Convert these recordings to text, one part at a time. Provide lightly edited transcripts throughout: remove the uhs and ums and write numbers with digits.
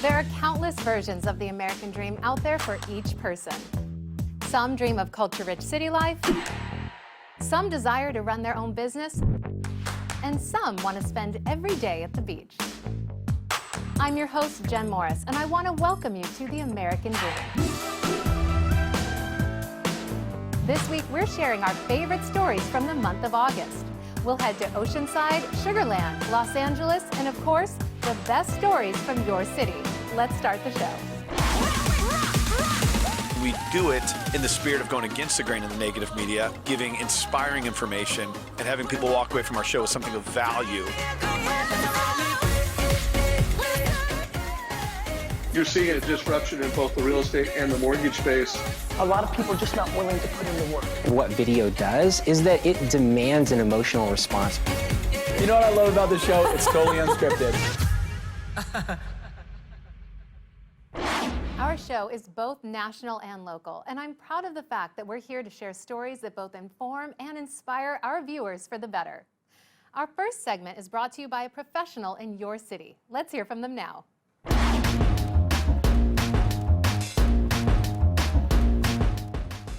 There are countless versions of the American dream out there for each person. Some dream of culture-rich city life, some desire to run their own business, and some want to spend every day at the beach. I'm your host, Jenn Morris, and I want to welcome you to the American dream. This week, we're sharing our favorite stories from the month of August. We'll head to Oceanside, Sugar Land, Los Angeles, and of course, the best stories from your city. Let's start the show. We do it in the spirit of going against the grain of the negative media, giving inspiring information, and having people walk away from our show with something of value. You're seeing a disruption in both the real estate and the mortgage space. A lot of people are just not willing to put in the work. What video does is that it demands an emotional response. You know what I love about the show? It's totally unscripted. Our show is both national and local, and I'm proud of the fact that we're here to share stories that both inform and inspire our viewers for the better. Our first segment is brought to you by a professional in your city. Let's hear from them now.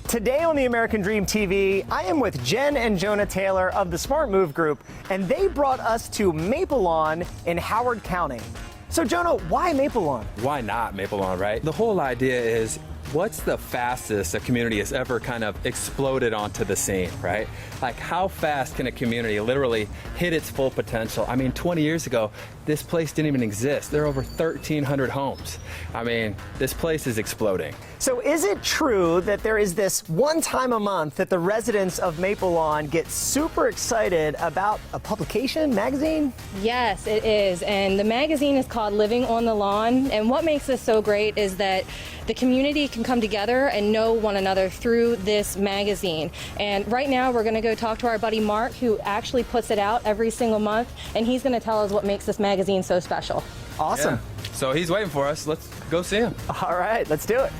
Today on the American Dream TV, I am with Jenn and Jonah Taylor of the Smart Move Group, and they brought us to Mingalone in Howard County. So Jonah, why Mingalone? Why not Mingalone, right? The whole idea is, what's the fastest a community has ever kind of exploded onto the scene, right? Like, how fast can a community literally hit its full potential? I mean, 20 years ago, this place didn't even exist. There are over 1,300 homes. I mean, this place is exploding. So is it true that there is this one time a month that the residents of Mingalone get super excited about a publication, magazine? Yes, it is. And the magazine is called Living on the Lawn. And what makes this so great is that the community can come together and know one another through this magazine. And right now we're going to go talk to our buddy Mark, who actually puts it out every single month. And he's going to tell us what makes this magazine so special. Awesome. Yeah. So he's waiting for us. Let's go see him. All right, let's do it.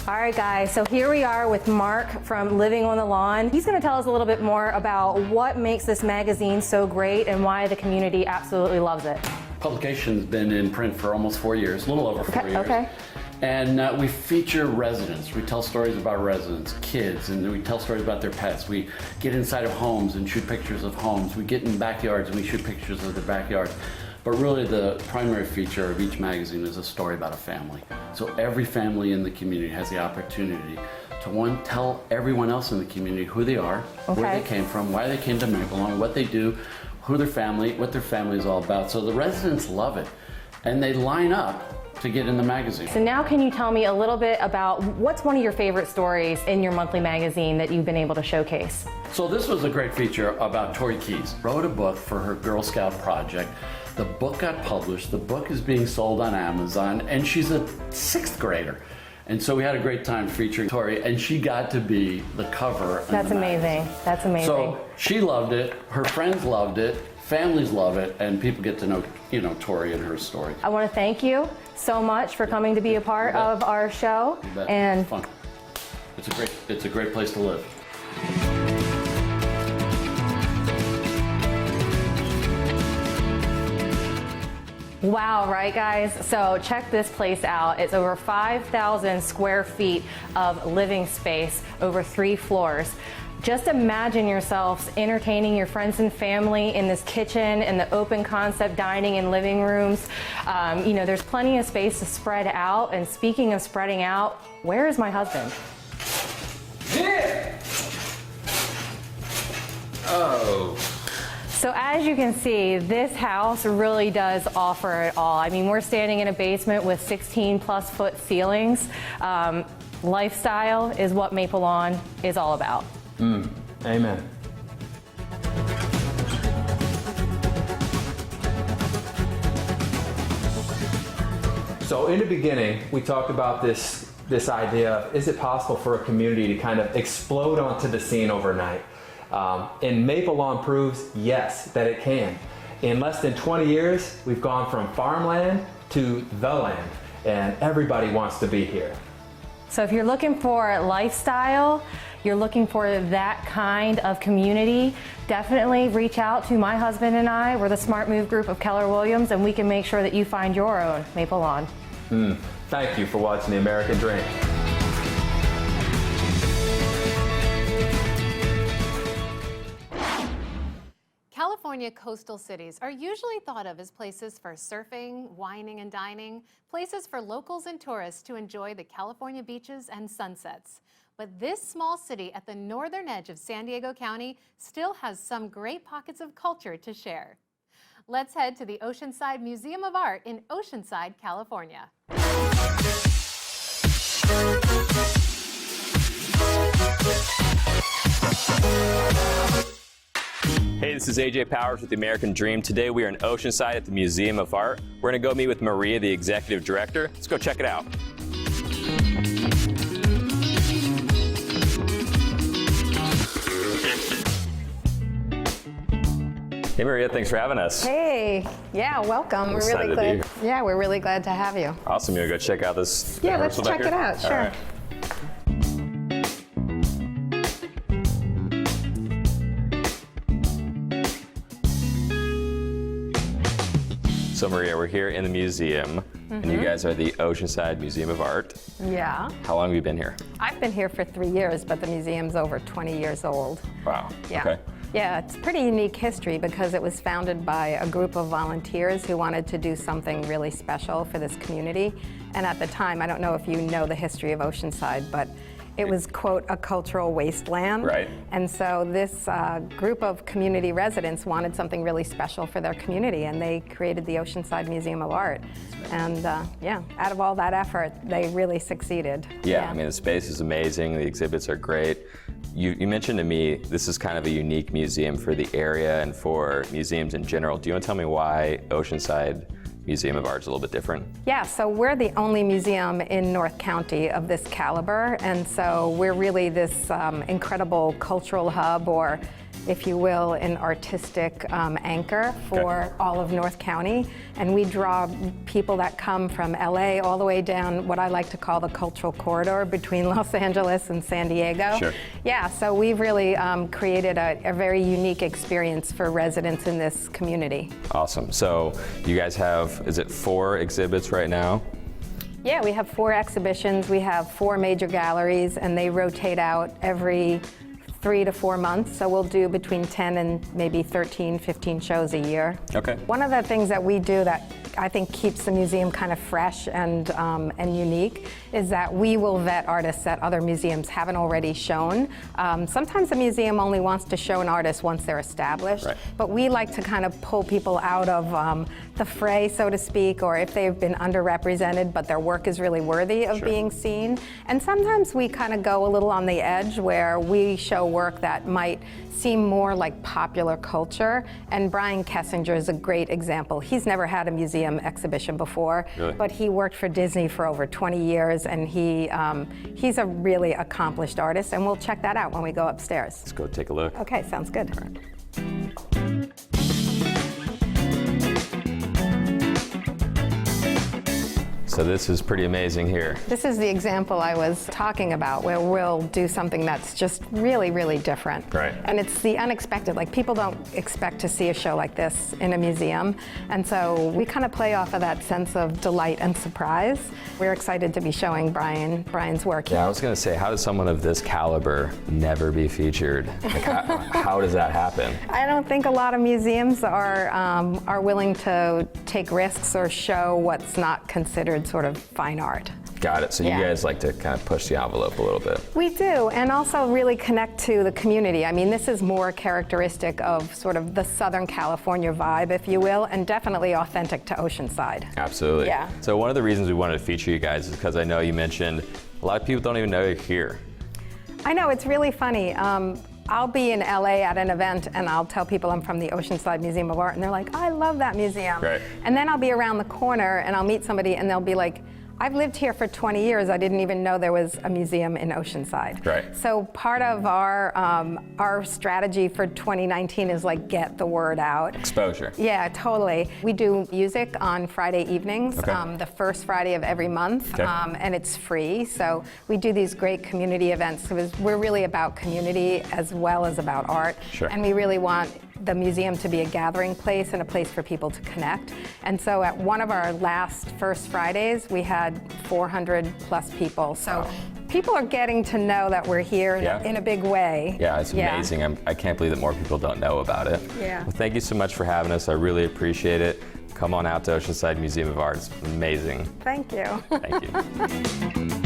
All right, guys, so here we are with Mark from Living on the Lawn. He's going to tell us a little bit more about what makes this magazine so great and why the community absolutely loves it. Publication's been in print for almost 4 years, a little over 4 years. Okay. And we feature residents. We tell stories about residents, kids, and we tell stories about their pets. We get inside of homes and shoot pictures of homes. We get in backyards and we shoot pictures of their backyards. But really the primary feature of each magazine is a story about a family. So every family in the community has the opportunity to, one, tell everyone else in the community who they are, where they came from, why they came to Mingalone, what they do, who their family, what their family is all about. So the residents love it, and they line up to get in the magazine. So now can you tell me a little bit about what's one of your favorite stories in your monthly magazine that you've been able to showcase? So this was a great feature about Tori Keys. Wrote a book for her Girl Scout project. The book got published, the book is being sold on Amazon, and she's a 6th grader. And so we had a great time featuring Tori, and she got to be the cover. That's amazing. That's amazing. So she loved it, her friends loved it, families love it, and people get to know, Tori and her story. I want to thank you so much for coming to be a part of our show. And it's fun. It's a great place to live. Wow, right guys? So check this place out. It's over 5,000 square feet of living space, over 3 floors. Just imagine yourselves entertaining your friends and family in this kitchen and the open concept dining and living rooms. There's plenty of space to spread out. And speaking of spreading out, where is my husband? Yeah! Oh. So as you can see, this house really does offer it all. I mean, we're standing in a basement with 16+ foot ceilings. Lifestyle is what Mingalone is all about. Amen. So in the beginning, we talked about this idea of, is it possible for a community to kind of explode onto the scene overnight? And Mingalone proves, yes, that it can. In less than 20 years, we've gone from farmland to the land, and everybody wants to be here. So if you're looking for lifestyle, you're looking for that kind of community, definitely reach out to my husband and I. We're the Smart Move group of Keller Williams, and we can make sure that you find your own Maple Lawn. Thank you for watching The American Dream. California coastal cities are usually thought of as places for surfing, wining, and dining, places for locals and tourists to enjoy the California beaches and sunsets. But this small city at the northern edge of San Diego County still has some great pockets of culture to share. Let's head to the Oceanside Museum of Art in Oceanside, California. Hey, this is AJ Powers with The American Dream. Today we are in Oceanside at the Museum of Art. We're going to go meet with Maria, the executive director. Let's go check it out. Hey Maria, thanks for having us. Hey, yeah, welcome. We're excited really to be glad. here. Yeah, we're really glad to have you. Awesome, you want to go check out this? Yeah, let's rehearsal back check it here? out. All Sure. right. So Maria, we're here in the museum, and you guys are the Oceanside Museum of Art. Yeah. How long have you been here? I've been here for 3 years, but the museum's over 20 years old. Wow. Yeah. Okay. Yeah, it's pretty unique history because it was founded by a group of volunteers who wanted to do something really special for this community. And at the time, I don't know if you know the history of Oceanside, but it was, quote, a cultural wasteland. Right. And so this group of community residents wanted something really special for their community, and they created the Oceanside Museum of Art. And yeah, out of all that effort, they really succeeded. Yeah, I mean, the space is amazing. The exhibits are great. You mentioned to me this is kind of a unique museum for the area and for museums in general. Do you want to tell me why Oceanside Museum of Art is a little bit different? Yeah, so we're the only museum in North County of this caliber, and so we're really this incredible cultural hub, or if you will, an artistic anchor for all of North County. And we draw people that come from LA all the way down what I like to call the cultural corridor between Los Angeles and San Diego. Sure. Yeah, so we've really created a very unique experience for residents in this community. Awesome. So you guys have, is it 4 exhibits right now? Yeah, we have 4 exhibitions. We have 4 major galleries, and they rotate out every 3 to 4 months, so we'll do between 10 and maybe 13, 15 shows a year. Okay. One of the things that we do that I think keeps the museum kind of fresh and unique is that we will vet artists that other museums haven't already shown. Sometimes the museum only wants to show an artist once they're established, but we like to kind of pull people out of the fray, so to speak, or if they've been underrepresented but their work is really worthy of being seen. And sometimes we kind of go a little on the edge where we show work that might seem more like popular culture, and Brian Kessinger is a great example. He's never had a museum exhibition before, but he worked for Disney for over 20 years, and he's a really accomplished artist, and we'll check that out when we go upstairs. Let's go take a look. Okay, sounds good. All right. So this is pretty amazing here. This is the example I was talking about, where we'll do something that's just really, really different. Right. And it's the unexpected. Like, people don't expect to see a show like this in a museum. And so we kind of play off of that sense of delight and surprise. We're excited to be showing Brian's work. Yeah, I was going to say, how does someone of this caliber never be featured? Like, how does that happen? I don't think a lot of museums are willing to take risks or show what's not considered sort of fine art. Got it. So you guys like to kind of push the envelope a little bit. We do, and also really connect to the community. I mean, this is more characteristic of sort of the Southern California vibe, if you will, and definitely authentic to Oceanside. Absolutely. Yeah. So one of the reasons we wanted to feature you guys is because I know you mentioned a lot of people don't even know you're here. I know, it's really funny. I'll be in LA at an event and I'll tell people I'm from the Oceanside Museum of Art, and they're like, I love that museum. Right. And then I'll be around the corner and I'll meet somebody and they'll be like, I've lived here for 20 years. I didn't even know there was a museum in Oceanside. Right. So part of our strategy for 2019 is like get the word out. Exposure. Yeah, totally. We do music on Friday evenings, Okay. the first Friday of every month, Okay. and it's free. So we do these great community events. So we're really about community as well as about art. Sure. And we really want the museum to be a gathering place and a place for people to connect. And so at one of our last First Fridays, we had 400 plus people. So people are getting to know that we're here in a big way. Yeah, it's amazing. I can't believe that more people don't know about it. Yeah. Well, thank you so much for having us. I really appreciate it. Come on out to Oceanside Museum of Art. It's amazing. Thank you. Thank you.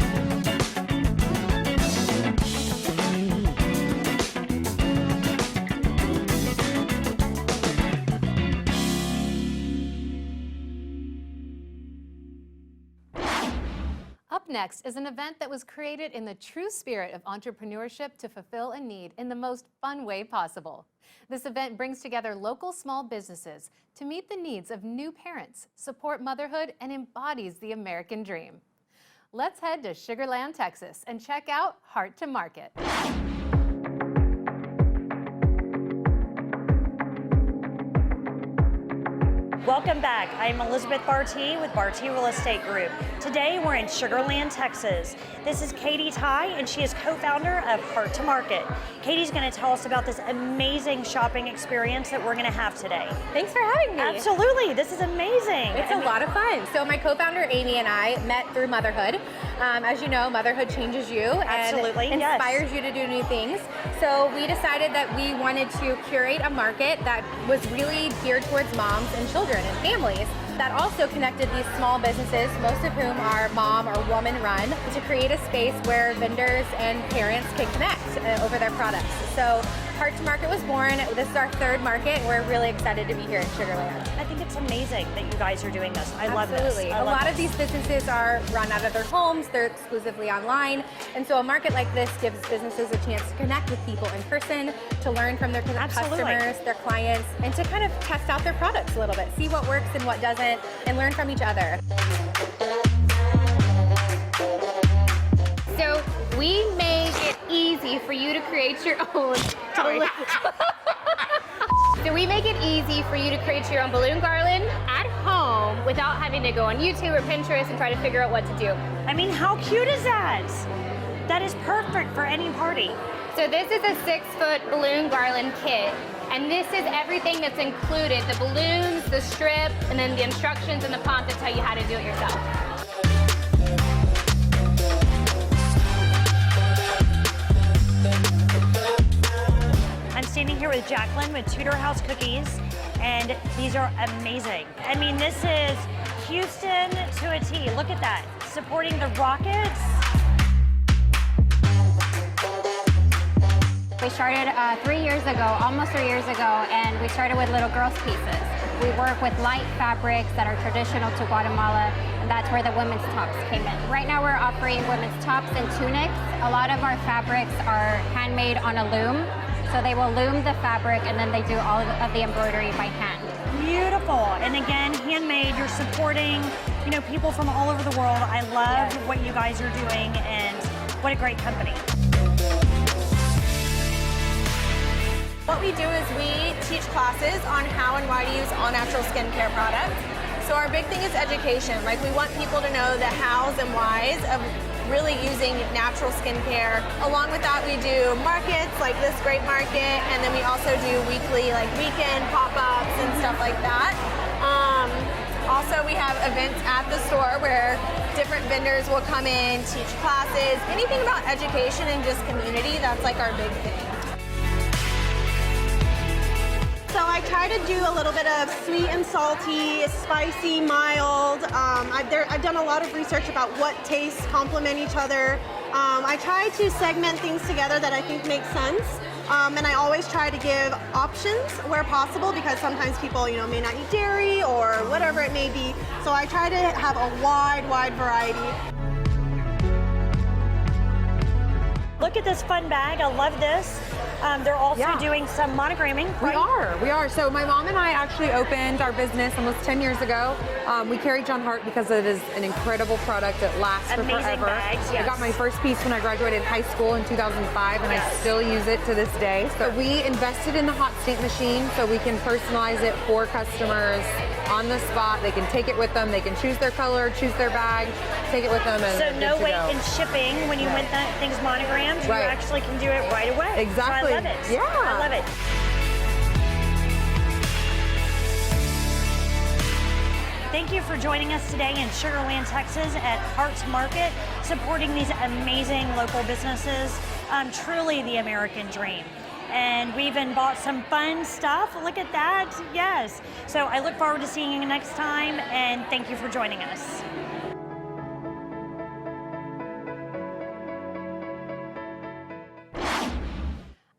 Up next is an event that was created in the true spirit of entrepreneurship to fulfill a need in the most fun way possible. This event brings together local small businesses to meet the needs of new parents, support motherhood, and embodies the American dream. Let's head to Sugar Land, Texas, and check out Heart to Market. Welcome back. I'm Elizabeth Bartee with Bartee Real Estate Group. Today we're in Sugar Land, Texas. This is Katie Ty, and she is co-founder of Heart to Market. Katie's going to tell us about this amazing shopping experience that we're going to have today. Thanks for having me. Absolutely. This is amazing. It's a lot of fun. So my co-founder Amy and I met through motherhood. As you know, motherhood changes you Absolutely, and inspires you to do new things. So we decided that we wanted to curate a market that was really geared towards moms and children and families that also connected these small businesses, most of whom are mom or woman run, to create a space where vendors and parents can connect over their products. So Heart to Market was born. This is our third market. We're really excited to be here in Sugar Land. I think it's amazing that you guys are doing this. I love this. Absolutely. A lot of these businesses are run out of their homes. They're exclusively online. And so a market like this gives businesses a chance to connect with people in person, to learn from their customers, their clients, and to kind of test out their products a little bit, see what works and what doesn't, and learn from each other. So we make it easy for you to create your own. So we make it easy for you to create your own balloon garland at home without having to go on YouTube or Pinterest and try to figure out what to do. I mean, how cute is that? That is perfect for any party. So this is a 6-foot balloon garland kit. And this is everything that's included, the balloons, the strip, and then the instructions and the prompts that tell you how to do it yourself. I'm standing here with Jacqueline with Tudor House Cookies, and these are amazing. I mean, this is Houston to a T. Look at that, supporting the Rockets. We started 3 years ago, almost 3 years ago, and we started with little girls' pieces. We work with light fabrics that are traditional to Guatemala, and that's where the women's tops came in. Right now we're offering women's tops and tunics. A lot of our fabrics are handmade on a loom, so they will loom the fabric and then they do all of the embroidery by hand. Beautiful, and again, handmade. You're supporting, people from all over the world. I love what you guys are doing, and what a great company. What we do is we teach classes on how and why to use all-natural skincare products. So our big thing is education. Like, we want people to know the hows and whys of really using natural skincare. Along with that, we do markets like this great market, and then we also do weekly, like weekend pop-ups and stuff like that. Also, we have events at the store where different vendors will come in, teach classes, anything about education and just community. That's like our big thing. So I try to do a little bit of sweet and salty, spicy, mild. I've done a lot of research about what tastes complement each other. I try to segment things together that I think make sense. And I always try to give options where possible, because sometimes people, may not eat dairy or whatever it may be. So I try to have a wide variety. Look at this fun bag. I love this. They're also doing some monogramming, right? We are. So my mom and I actually opened our business almost 10 years ago. We carry John Hart because it is an incredible product that lasts for forever. Bags, yes. I got my first piece when I graduated high school in 2005, and I still use it to this day. So we invested in the hot stamp machine so we can personalize it for customers on the spot. They can take it with them. They can choose their color, choose their bag, take it with them. And so no wait in shipping when you want things monogrammed. You actually can do it right away. Exactly. So I love it. Yeah. I love it. Thank you for joining us today in Sugar Land, Texas at Hart's Market, supporting these amazing local businesses. Truly the American dream. And we even bought some fun stuff. Look at that. Yes. So I look forward to seeing you next time, and thank you for joining us.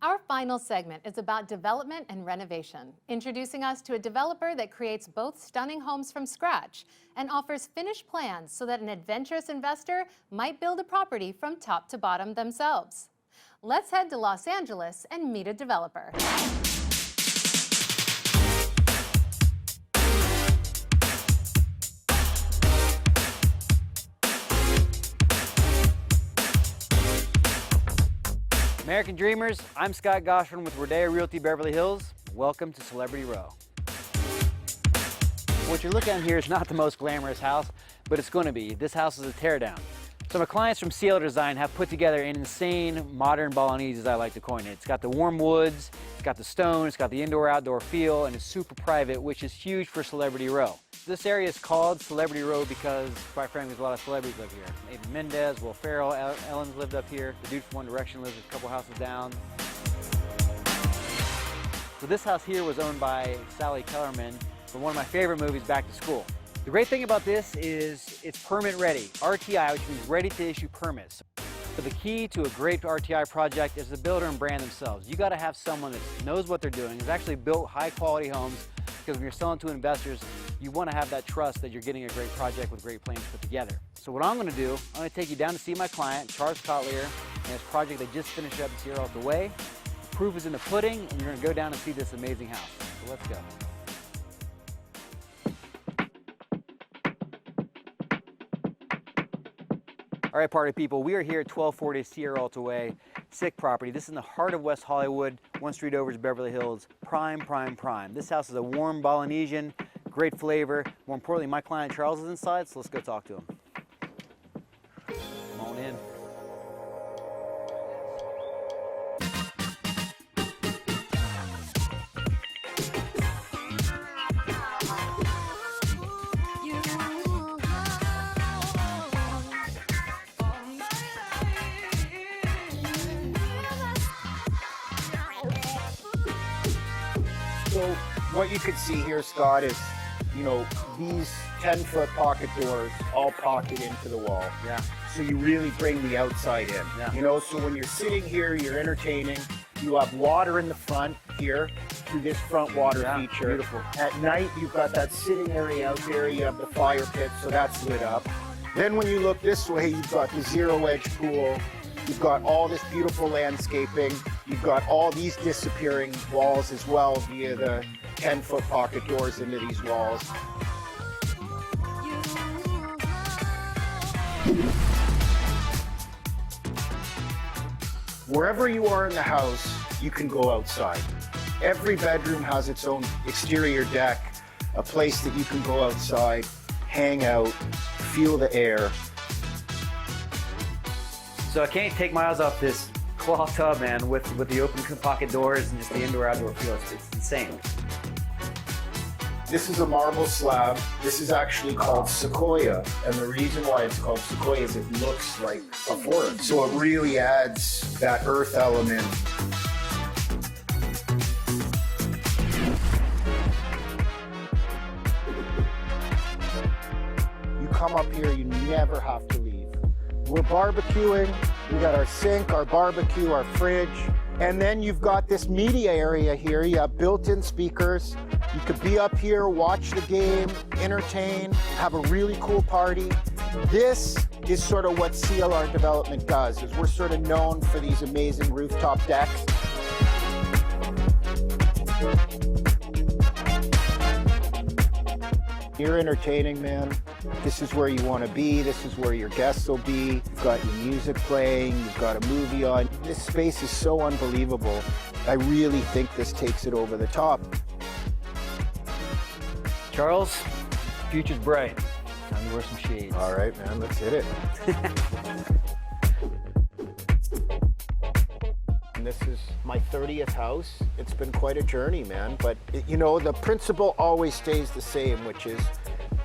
Our final segment is about development and renovation, introducing us to a developer that creates both stunning homes from scratch and offers finished plans so that an adventurous investor might build a property from top to bottom themselves. Let's head to Los Angeles and meet a developer. American Dreamers, I'm Scott Goshorn with Rodeo Realty Beverly Hills. Welcome to Celebrity Row. What you're looking at here is not the most glamorous house, but it's going to be. This house is a teardown. So my clients from CL Design have put together an insane modern Balinese, as I like to coin it. It's got the warm woods, it's got the stone, it's got the indoor-outdoor feel, and it's super private, which is huge for Celebrity Row. This area is called Celebrity Row because, quite frankly, there's a lot of celebrities live here. Maybe Mendez, Will Ferrell, Ellen's lived up here. The dude from One Direction lives a couple houses down. So this house here was owned by Sally Kellerman from one of my favorite movies, Back to School. The great thing about this is it's permit ready, RTI, which means ready to issue permits. So the key to a great RTI project is the builder and brand themselves. You got to have someone that knows what they're doing, has actually built high quality homes, because when you're selling to investors, you want to have that trust that you're getting a great project with great plans put together. So what I'm going to do, I'm going to take you down to see my client, Charles Kotliar, and his project they just finished up this year out the way. The proof is in the pudding, and you're going to go down and see this amazing house. So let's go. All right, party people, we are here at 1240 Sierra Alta Way, sick property. This is in the heart of West Hollywood, one street over is Beverly Hills. Prime, prime, prime. This house is a warm Balinesian, great flavor. More importantly, my client Charles is inside, so let's go talk to him. Come on in. So what you can see here, Scott, is, you know, these 10-foot pocket doors all pocket into the wall. Yeah. So you really bring the outside in. Yeah. You know, so when you're sitting here, you're entertaining. You have water in the front here through this front water feature. Beautiful. At night, you've got that sitting area out there. You have the fire pit, so that's lit up. Then when you look this way, you've got the zero-edge pool. You've got all this beautiful landscaping. You've got all these disappearing walls as well via the 10-foot pocket doors into these walls. Wherever you are in the house, you can go outside. Every bedroom has its own exterior deck, a place that you can go outside, hang out, feel the air. So I can't take my eyes off this cloth tub, man, with the open pocket doors and just the indoor-outdoor feel. It's insane. This is a marble slab. This is actually called sequoia, and the reason why it's called sequoia is it looks like a forest. So it really adds that earth element. You come up here, you never have to leave. We're barbecuing, we got our sink, our barbecue, our fridge, and then you've got this media area here. You have built-in speakers. You could be up here, watch the game, entertain, have a really cool party. This is sort of what CLR Development does, is we're sort of known for these amazing rooftop decks. You're entertaining, man. This is where you want to be. This is where your guests will be. You've got your music playing. You've got a movie on. This space is so unbelievable. I really think this takes it over the top. Charles, future's bright. Time to wear some shades. All right, man, let's hit it. And this is my 30th house. It's been quite a journey, man. But, you know, the principle always stays the same, which is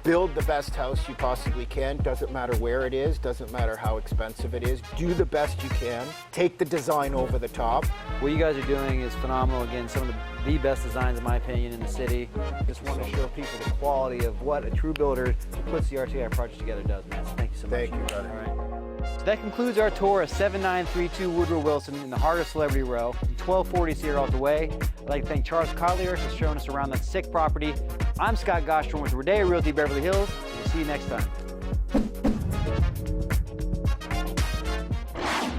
build the best house you possibly can. Doesn't matter where it is, doesn't matter how expensive it is. Do the best you can. Take the design over the top. What you guys are doing is phenomenal. Again, some of the best designs, in my opinion, in the city. Just want to show people the quality of what a true builder who puts the RTI project together does, man. So thank you so much. Thank you, brother. All right. So that concludes our tour of 7932 Woodrow Wilson in the heart of Celebrity Row, 1240 Sierra Alta Way. I'd like to thank Charles Kotliar for showing us around that sick property. I'm Scott Goshorn with Rodeo Realty Beverly Hills. We'll see you next time.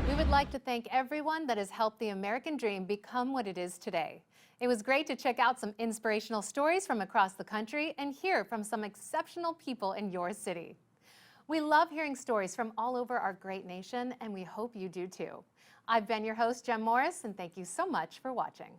We would like to thank everyone that has helped the American dream become what it is today. It was great to check out some inspirational stories from across the country and hear from some exceptional people in your city. We love hearing stories from all over our great nation, and we hope you do too. I've been your host, Jenn Morris, and thank you so much for watching.